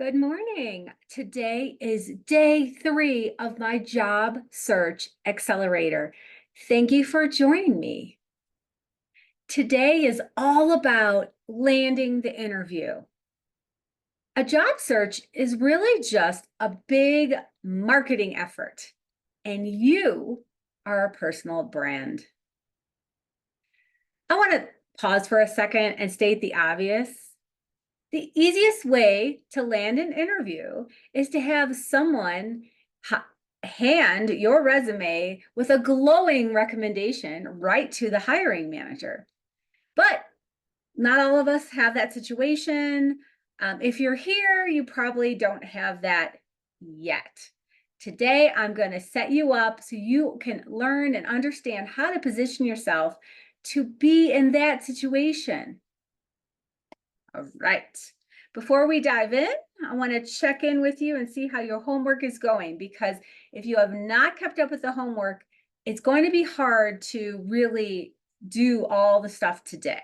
Good morning. Today is day 3 of my Job Search Accelerator. Thank you for joining me. Today is all about landing the interview. A job search is really just a big marketing effort, and you are a personal brand. I want to pause for a second and state the obvious. The easiest way to land an interview is to have someone hand your resume with a glowing recommendation right to the hiring manager. But not all of us have that situation. If you're here, you probably don't have that yet. Today, I'm going to set you up so you can learn and understand how to position yourself to be in that situation. All right. Before we dive in, I want to check in with you and see how your homework is going, because if you have not kept up with the homework, it's going to be hard to really do all the stuff today.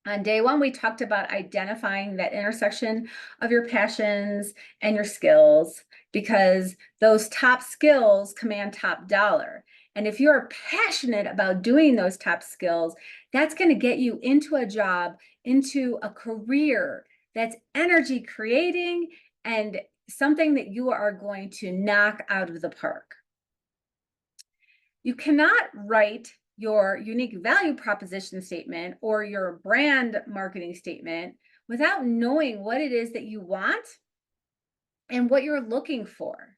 On day 1, we talked about identifying that intersection of your passions and your skills, because those top skills command top dollar. And if you're passionate about doing those top skills, that's going to get you into a job, into a career that's energy creating and something that you are going to knock out of the park. You cannot write your unique value proposition statement or your brand marketing statement without knowing what it is that you want and what you're looking for.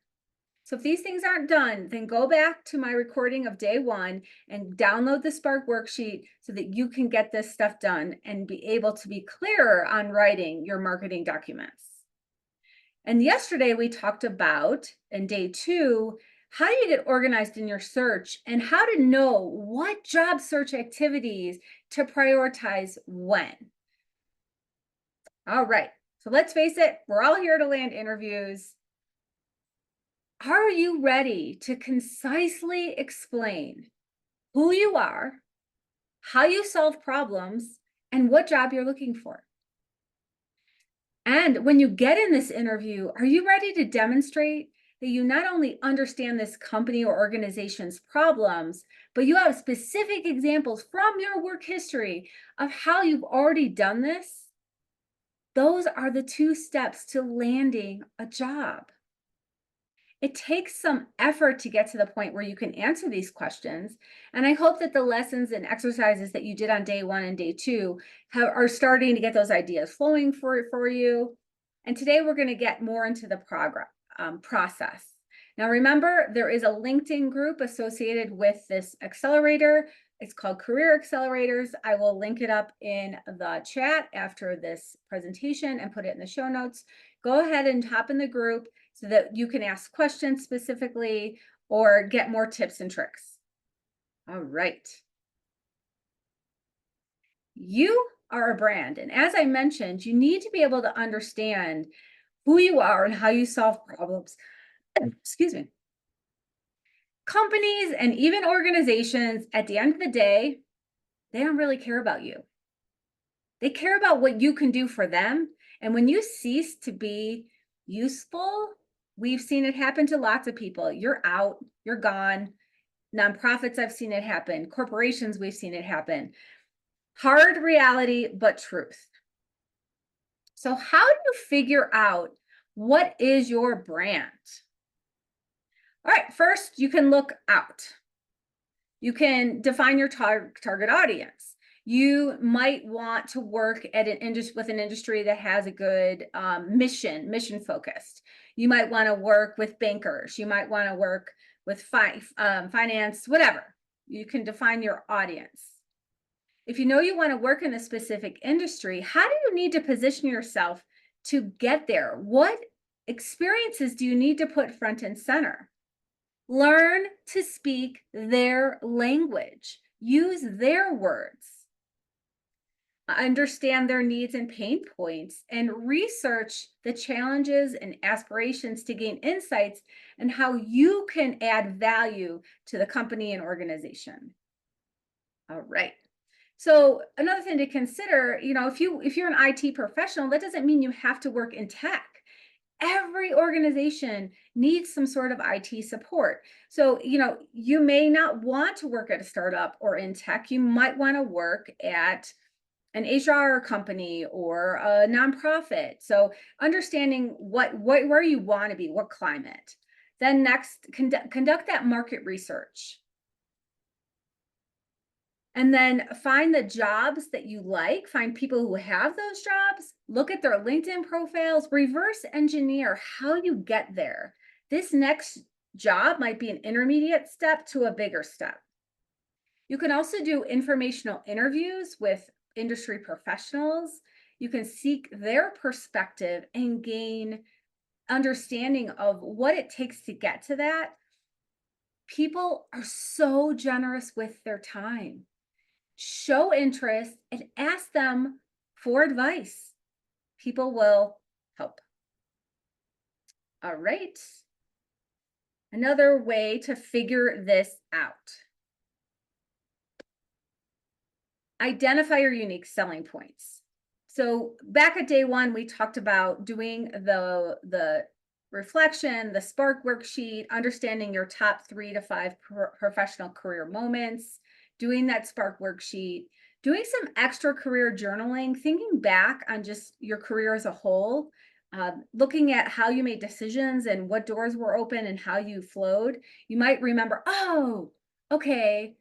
So if these things aren't done, then go back to my recording of day 1 and download the Spark worksheet so that you can get this stuff done and be able to be clearer on writing your marketing documents. And yesterday we talked about, in day 2, how do you get organized in your search and how to know what job search activities to prioritize when. All right, so let's face it, we're all here to land interviews. Are you ready to concisely explain who you are, how you solve problems, and what job you're looking for? And when you get in this interview, are you ready to demonstrate that you not only understand this company or organization's problems, but you have specific examples from your work history of how you've already done this? Those are the 2 steps to landing a job. It takes some effort to get to the point where you can answer these questions. And I hope that the lessons and exercises that you did on day 1 and day 2 are starting to get those ideas flowing for you. And today we're going to get more into the process. Now, remember, there is a LinkedIn group associated with this accelerator. It's called Career Accelerators. I will link it up in the chat after this presentation and put it in the show notes. Go ahead and hop in the group so that you can ask questions specifically or get more tips and tricks. All right. You are a brand. And as I mentioned, you need to be able to understand who you are and how you solve problems. Excuse me. Companies and even organizations, at the end of the day, they don't really care about you. They care about what you can do for them. And when you cease to be useful, we've seen it happen to lots of people. You're out, you're gone. Nonprofits, I've seen it happen. Corporations, we've seen it happen. Hard reality, but truth. So how do you figure out what is your brand? All right, first, you can look out. You can define your target audience. You might want to work at with an industry that has a good mission focused. You might want to work with bankers. You might want to work with finance, whatever. You can define your audience. If you know you want to work in a specific industry, how do you need to position yourself to get there? What experiences do you need to put front and center? Learn to speak their language. Use their words. Understand their needs and pain points, and research the challenges and aspirations to gain insights and how you can add value to the company and organization. All right. So another thing to consider, if you're an IT professional, that doesn't mean you have to work in tech. Every organization needs some sort of IT support. So, you may not want to work at a startup or in tech. You might want to work at an HR company or a nonprofit. So, understanding where you want to be, what climate. Then next, conduct that market research. And then find the jobs that you like, find people who have those jobs, look at their LinkedIn profiles, reverse engineer how you get there. This next job might be an intermediate step to a bigger step. You can also do informational interviews with industry professionals. You can seek their perspective and gain understanding of what it takes to get to that. People are so generous with their time. Show interest and ask them for advice. People will help. All right. Another way to figure this out. Identify your unique selling points. So back at day one, we talked about doing the reflection, the Spark worksheet, understanding your top 3 to 5 professional career moments, doing that Spark worksheet, doing some extra career journaling, thinking back on just your career as a whole, looking at how you made decisions and what doors were open and how you flowed. You might remember, oh, okay,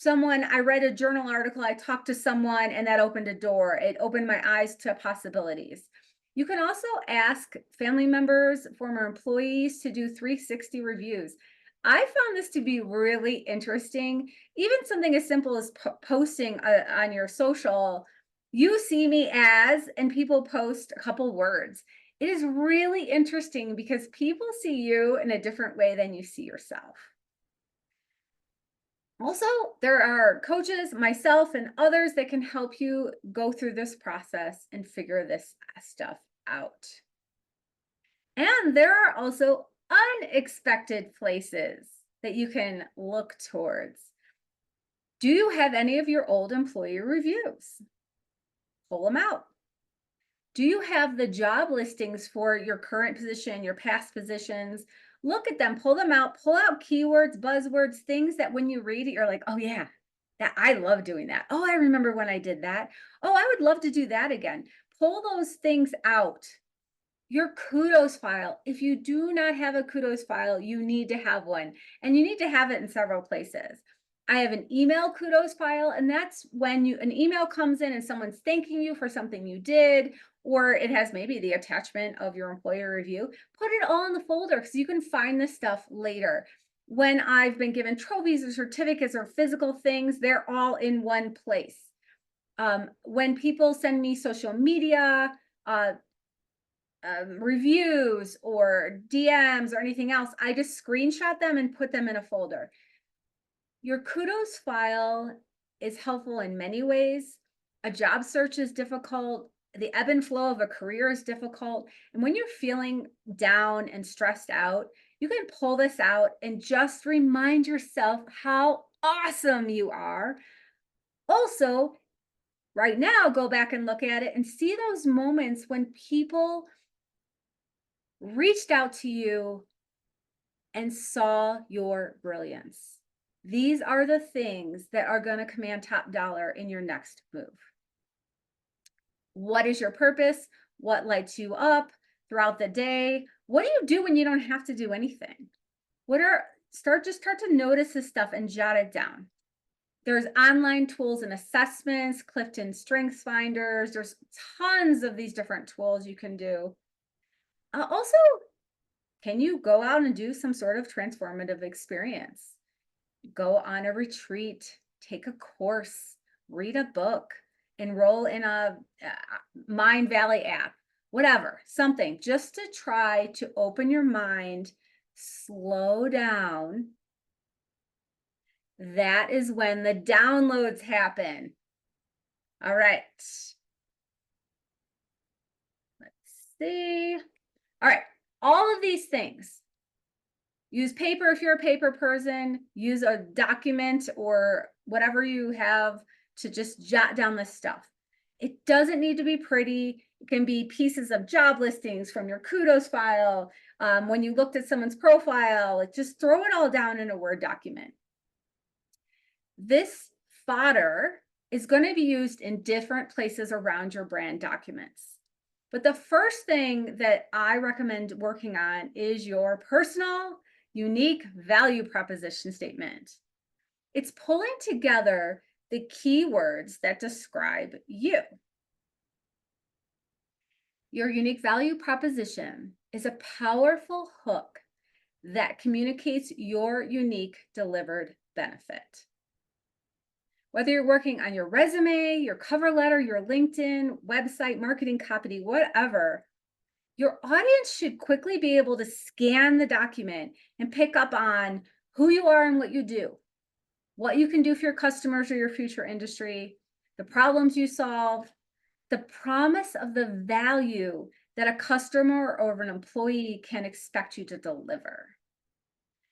I read a journal article, I talked to someone, and that opened a door. It opened my eyes to possibilities. You can also ask family members, former employees to do 360 reviews. I found this to be really interesting. Even something as simple as posting on your social, you see me as, and people post a couple words. It is really interesting because people see you in a different way than you see yourself. Also, there are coaches, myself, and others that can help you go through this process and figure this stuff out. And there are also unexpected places that you can look towards. Do you have any of your old employee reviews? Pull them out. Do you have the job listings for your current position, your past positions? Look at them, pull them out, pull out keywords, buzzwords, things that when you read it, you're like, oh yeah, that I love doing that. Oh, I remember when I did that. Oh, I would love to do that again. Pull those things out. Your kudos file. If you do not have a kudos file, you need to have one, and you need to have it in several places. I have an email kudos file, and that's when an email comes in and someone's thanking you for something you did, or it has maybe the attachment of your employer review. Put it all in the folder because you can find this stuff later. When I've been given trophies or certificates or physical things, they're all in one place. When people send me social media, reviews or DMs or anything else, I just screenshot them and put them in a folder. Your kudos file is helpful in many ways. A job search is difficult. The ebb and flow of a career is difficult. And when you're feeling down and stressed out, you can pull this out and just remind yourself how awesome you are. Also, right now, go back and look at it and see those moments when people reached out to you and saw your brilliance. These are the things that are going to command top dollar in your next move. What is your purpose? What lights you up throughout the day? What do you do when you don't have to do anything? Start to notice this stuff and jot it down. There's online tools and assessments, Clifton Strengths Finders. There's tons of these different tools you can do. Also, can you go out and do some sort of transformative experience? Go on a retreat, take a course, read a book, enroll in a Mind Valley app, whatever, something just to try to open your mind, slow down. That is when the downloads happen. All right. Let's see. All right. All of these things. Use paper if you're a paper person. Use a document or whatever you have to just jot down this stuff. It doesn't need to be pretty. It can be pieces of job listings from your kudos file. When you looked at someone's profile, like just throw it all down in a Word document. This fodder is going to be used in different places around your brand documents. But the first thing that I recommend working on is your personal, unique value proposition statement. It's pulling together the keywords that describe you. Your unique value proposition is a powerful hook that communicates your unique delivered benefit. Whether you're working on your resume, your cover letter, your LinkedIn, website, marketing copy, whatever, your audience should quickly be able to scan the document and pick up on who you are and what you do, what you can do for your customers or your future industry, the problems you solve, the promise of the value that a customer or an employee can expect you to deliver.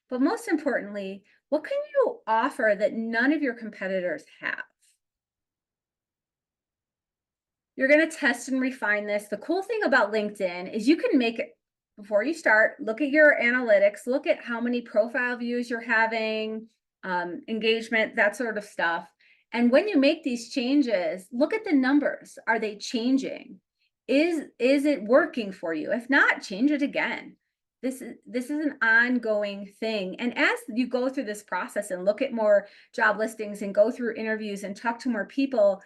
But most importantly, what can you offer that none of your competitors have? You're going to test and refine this. The cool thing about LinkedIn is you can make it before you start, look at your analytics, look at how many profile views you're having, engagement, that sort of stuff. And when you make these changes, look at the numbers. Are they changing? Is it working for you? If not, change it again. This is an ongoing thing. And as you go through this process and look at more job listings and go through interviews and talk to more people,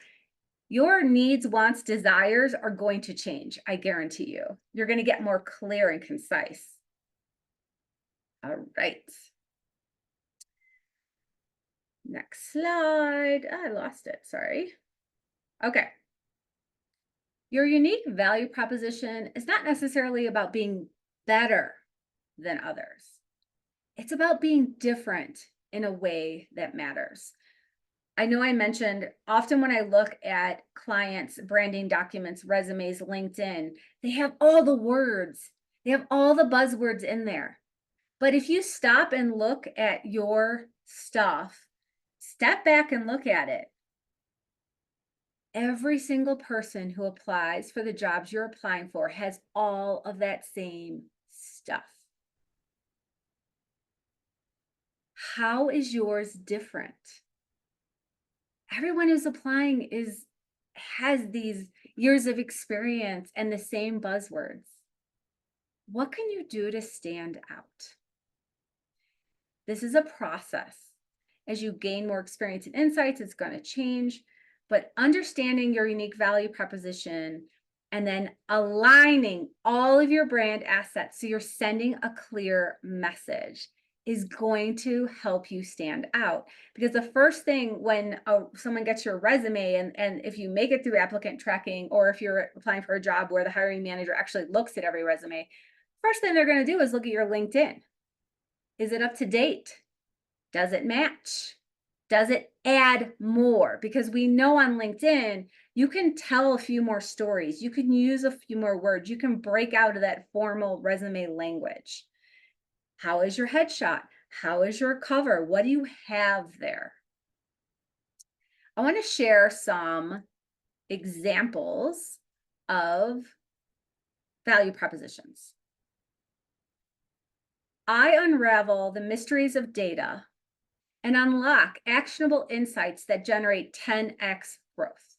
your needs, wants, desires are going to change. I guarantee you. You're going to get more clear and concise. All right. Next slide. I lost it. Sorry. Okay. Your unique value proposition is not necessarily about being better than others. It's about being different in a way that matters. I know I mentioned often when I look at clients' branding documents, resumes, LinkedIn, they have all the words, they have all the buzzwords in there. But if you stop and look at your stuff, step back and look at it. Every single person who applies for the jobs you're applying for has all of that same stuff. How is yours different? Everyone who's applying has these years of experience and the same buzzwords. What can you do to stand out? This is a process. As you gain more experience and insights, it's going to change. But understanding your unique value proposition and then aligning all of your brand assets so you're sending a clear message is going to help you stand out. Because the first thing when someone gets your resume and if you make it through applicant tracking, or if you're applying for a job where the hiring manager actually looks at every resume, first thing they're going to do is look at your LinkedIn. Is it up to date? Does it match? Does it add more? Because we know on LinkedIn, you can tell a few more stories. You can use a few more words. You can break out of that formal resume language. How is your headshot? How is your cover? What do you have there? I want to share some examples of value propositions. I unravel the mysteries of data and unlock actionable insights that generate 10x growth.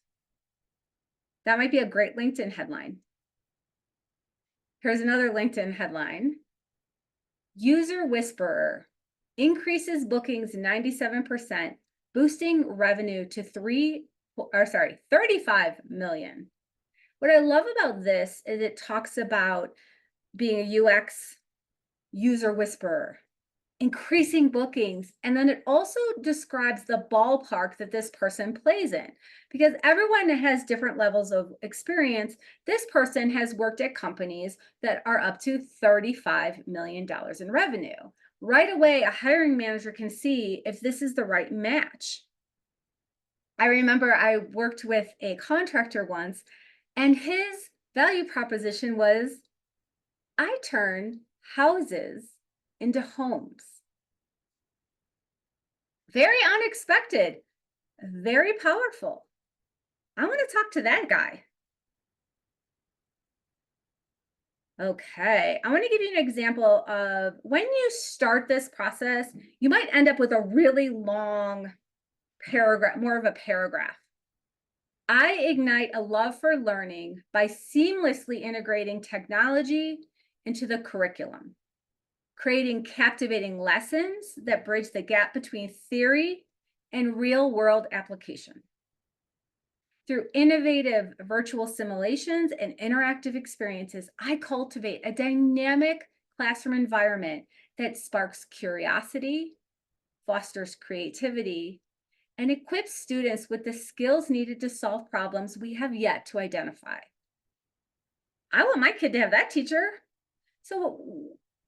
That might be a great LinkedIn headline. Here's another LinkedIn headline. User Whisperer increases bookings 97%, boosting revenue to 35 million. What I love about this is it talks about being a UX user whisperer, increasing bookings. And then it also describes the ballpark that this person plays in, because everyone has different levels of experience. This person has worked at companies that are up to $35 million in revenue. Right away, a hiring manager can see if this is the right match. I remember I worked with a contractor once, and his value proposition was, I turn houses into homes. Very unexpected, very powerful. I want to talk to that guy. Okay, I want to give you an example of when you start this process, you might end up with a really long paragraph, more of a paragraph. I ignite a love for learning by seamlessly integrating technology into the curriculum, creating captivating lessons that bridge the gap between theory and real world application. Through innovative virtual simulations and interactive experiences, I cultivate a dynamic classroom environment that sparks curiosity, fosters creativity, and equips students with the skills needed to solve problems we have yet to identify. I want my kid to have that teacher. So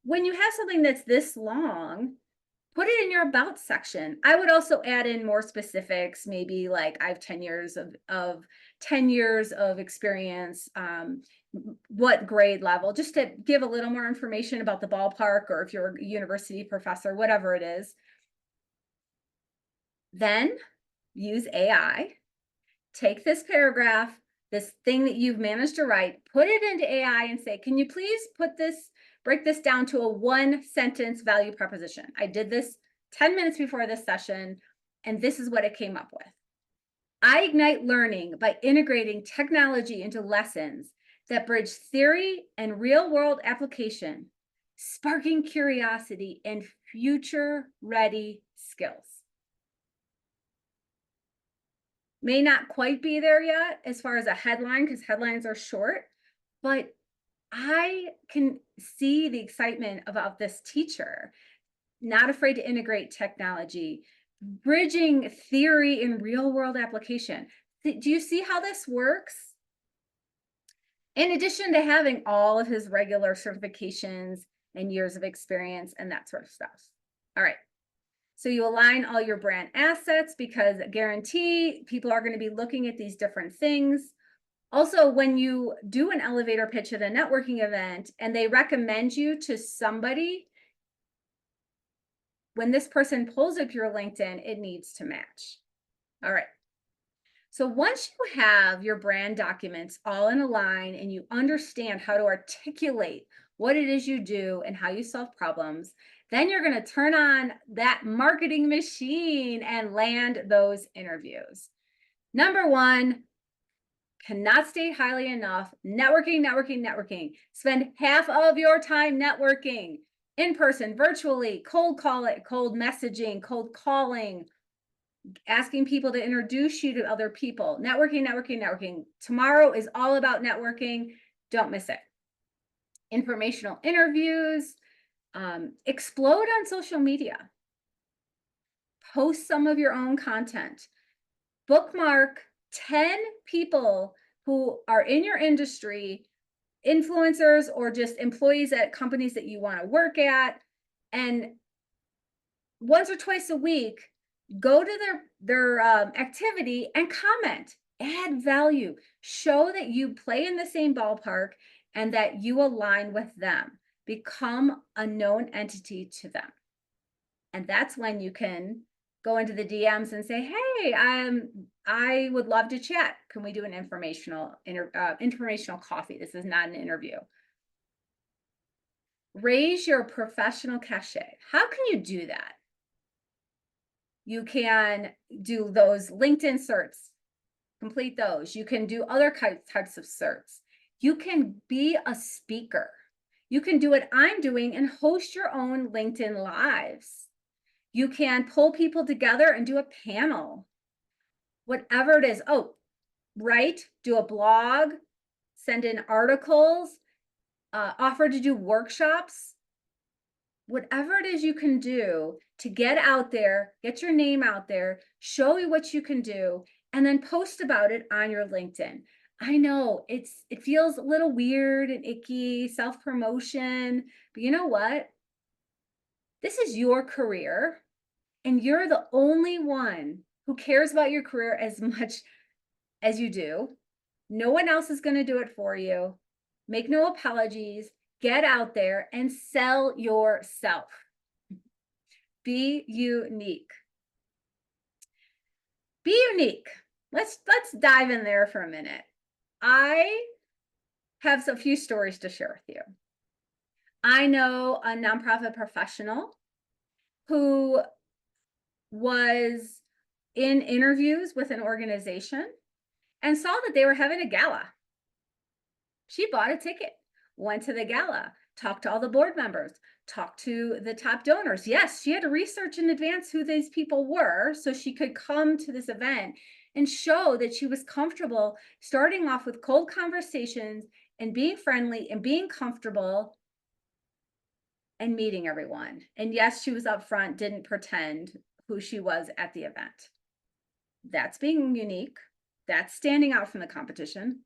when you have something that's this long, put it in your about section. I would also add in more specifics, maybe like I have 10 years of 10 years of experience, what grade level, just to give a little more information about the ballpark, or if you're a university professor, whatever it is. Then use AI, take this paragraph, this thing that you've managed to write, put it into AI and say, can you please break this down to a 1-sentence value proposition? I did this 10 minutes before this session, and this is what it came up with. I ignite learning by integrating technology into lessons that bridge theory and real-world application, sparking curiosity and future-ready skills. May not quite be there yet as far as a headline, because headlines are short, but I can see the excitement about this teacher, not afraid to integrate technology, bridging theory and real world application. Do you see how this works? In addition to having all of his regular certifications and years of experience and that sort of stuff. All right. So you align all your brand assets, because guarantee people are going to be looking at these different things. Also, when you do an elevator pitch at a networking event and they recommend you to somebody, when this person pulls up your LinkedIn, it needs to match. All right. So once you have your brand documents all in a line and you understand how to articulate what it is you do and how you solve problems, then you're going to turn on that marketing machine and land those interviews. Number one, cannot state highly enough, networking, networking, networking. Spend half of your time networking in person, virtually, cold messaging, cold calling, asking people to introduce you to other people. Networking, networking, networking. Tomorrow is all about networking. Don't miss it. Informational interviews. Explode on social media. Post some of your own content. Bookmark 10 people who are in your industry, influencers or just employees at companies that you want to work at, and once or twice a week, go to their activity and comment, add value, show that you play in the same ballpark and that you align with them. Become a known entity to them. And that's when you can go into the DMs and say, hey, I would love to chat. Can we do an informational coffee? This is not an interview. Raise your professional cachet. How can you do that? You can do those LinkedIn certs, complete those. You can do other types of certs. You can be a speaker. You can do what I'm doing and host your own LinkedIn lives. You can pull people together and do a panel. Whatever it is. Oh, write, do a blog, send in articles, offer to do workshops. Whatever it is you can do to get out there, get your name out there, show you what you can do, and then post about it on your LinkedIn. I know it feels a little weird and icky, self-promotion, but you know what? This is your career, and you're the only one who cares about your career as much as you do. No one else is going to do it for you. Make no apologies. Get out there and sell yourself. Be unique. Be unique. Let's dive in there for a minute. I have a few stories to share with you. I know a nonprofit professional who was in interviews with an organization and saw that they were having a gala. She bought a ticket, went to the gala, talked to all the board members, talked to the top donors. Yes, she had to research in advance who these people were so she could come to this event and show that she was comfortable starting off with cold conversations and being friendly and being comfortable and meeting everyone. And yes, she was upfront, didn't pretend who she was at the event. That's being unique. That's standing out from the competition.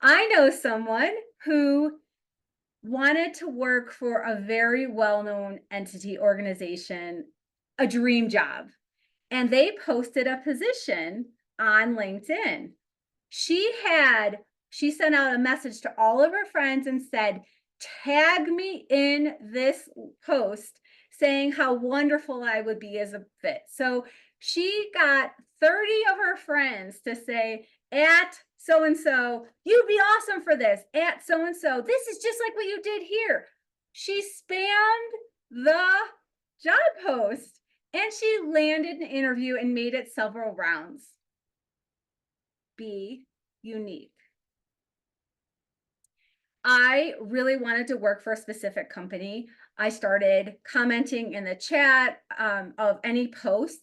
I know someone who wanted to work for a very well-known entity organization, a dream job, and they posted a position on LinkedIn. She sent out a message to all of her friends and said, tag me in this post saying how wonderful I would be as a fit. So she got 30 of her friends to say, at so-and-so, you'd be awesome for this, at so-and-so, this is just like what you did here. She spammed the job post and she landed an interview and made it several rounds. Be unique. I really wanted to work for a specific company. I started commenting in the chat of any post.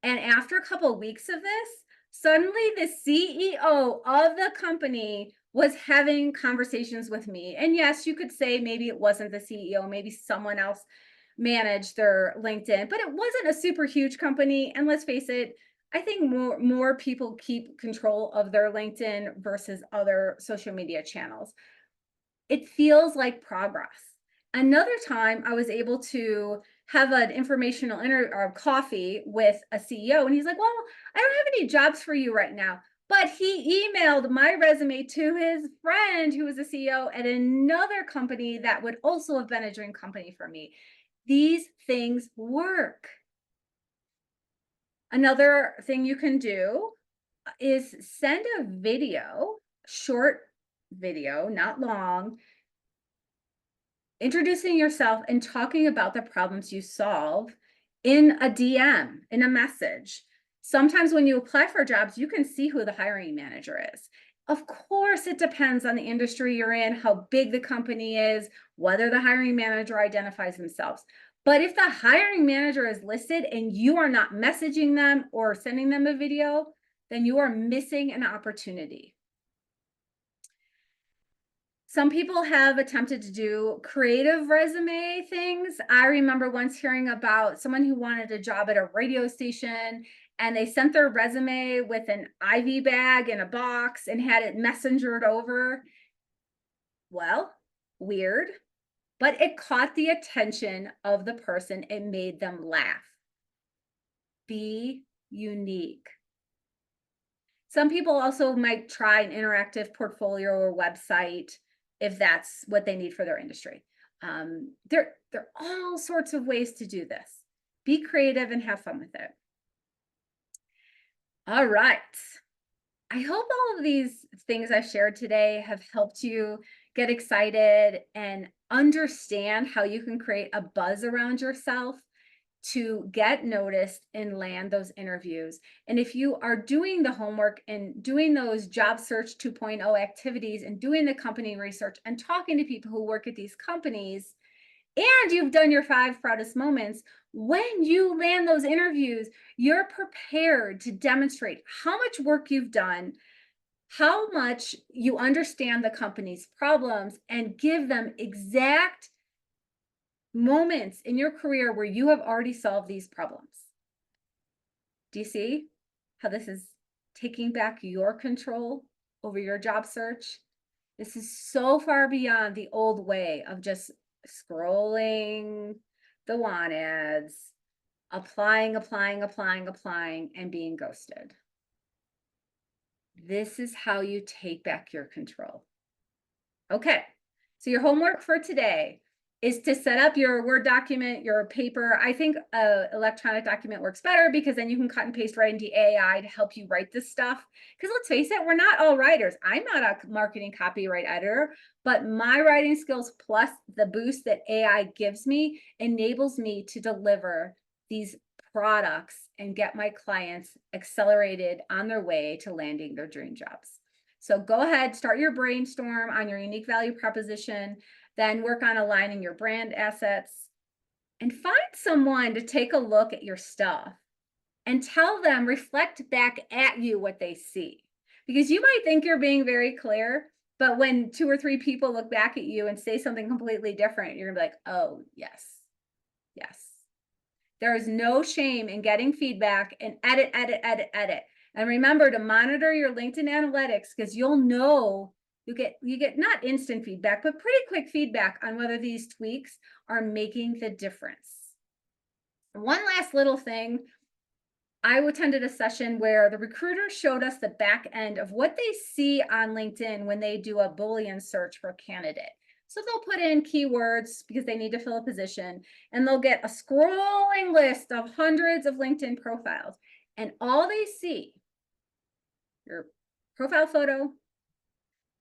And after a couple of weeks of this, suddenly the CEO of the company was having conversations with me. And yes, you could say maybe it wasn't the CEO, maybe someone else managed their LinkedIn, but it wasn't a super huge company. And let's face it, I think more people keep control of their LinkedIn versus other social media channels. It feels like progress. Another time I was able to have an informational coffee with a CEO, and he's like, well, I don't have any jobs for you right now. But he emailed my resume to his friend who was a CEO at another company that would also have been a dream company for me. These things work. Another thing you can do is send a video, short video, not long, introducing yourself and talking about the problems you solve in a DM, in a message. Sometimes when you apply for jobs, you can see who the hiring manager is. Of course, it depends on the industry you're in, how big the company is, whether the hiring manager identifies themselves. But if the hiring manager is listed and you are not messaging them or sending them a video, then you are missing an opportunity. Some people have attempted to do creative resume things. I remember once hearing about someone who wanted a job at a radio station and they sent their resume with an IV bag in a box and had it messengered over. Well, weird, but it caught the attention of the person. It made them laugh. Be unique. Some people also might try an interactive portfolio or website if that's what they need for their industry. There are all sorts of ways to do this. Be creative and have fun with it. All right. I hope all of these things I shared today have helped you get excited and understand how you can create a buzz around yourself to get noticed and land those interviews. And if you are doing the homework and doing those job search 2.0 activities and doing the company research and talking to people who work at these companies, and you've done your 5 proudest moments, when you land those interviews, you're prepared to demonstrate how much work you've done, how much you understand the company's problems, and give them exact moments in your career where you have already solved these problems. Do you see how this is taking back your control over your job search? This is so far beyond the old way of just scrolling the want ads, applying, and being ghosted. This is how you take back your control. Okay, so your homework for today. is to set up your Word document, your paper. I think electronic document works better because then you can cut and paste right into AI to help you write this stuff. Because let's face it, we're not all writers. I'm not a marketing copyright editor, but my writing skills plus the boost that AI gives me enables me to deliver these products and get my clients accelerated on their way to landing their dream jobs. So go ahead, start your brainstorm on your unique value proposition, then work on aligning your brand assets, and find someone to take a look at your stuff and tell them, reflect back at you what they see. Because you might think you're being very clear, but when 2 or 3 people look back at you and say something completely different, you're gonna be like, oh, yes, yes. There is no shame in getting feedback and edit, edit, edit, edit. And remember to monitor your LinkedIn analytics because you'll know you get not instant feedback, but pretty quick feedback on whether these tweaks are making the difference. One last little thing. I attended a session where the recruiter showed us the back end of what they see on LinkedIn when they do a Boolean search for a candidate. So they'll put in keywords because they need to fill a position, and they'll get a scrolling list of hundreds of LinkedIn profiles. And all they see, your profile photo,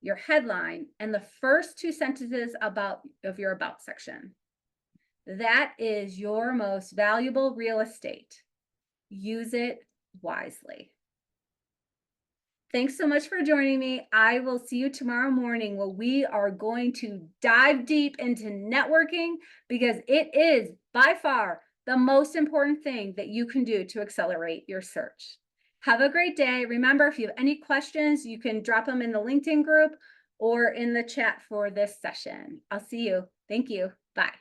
your headline, and the first 2 sentences of your about section. That is your most valuable real estate. Use it wisely. Thanks so much for joining me. I will see you tomorrow morning where we are going to dive deep into networking because it is by far the most important thing that you can do to accelerate your search. Have a great day. Remember, if you have any questions, you can drop them in the LinkedIn group or in the chat for this session. I'll see you. Thank you. Bye.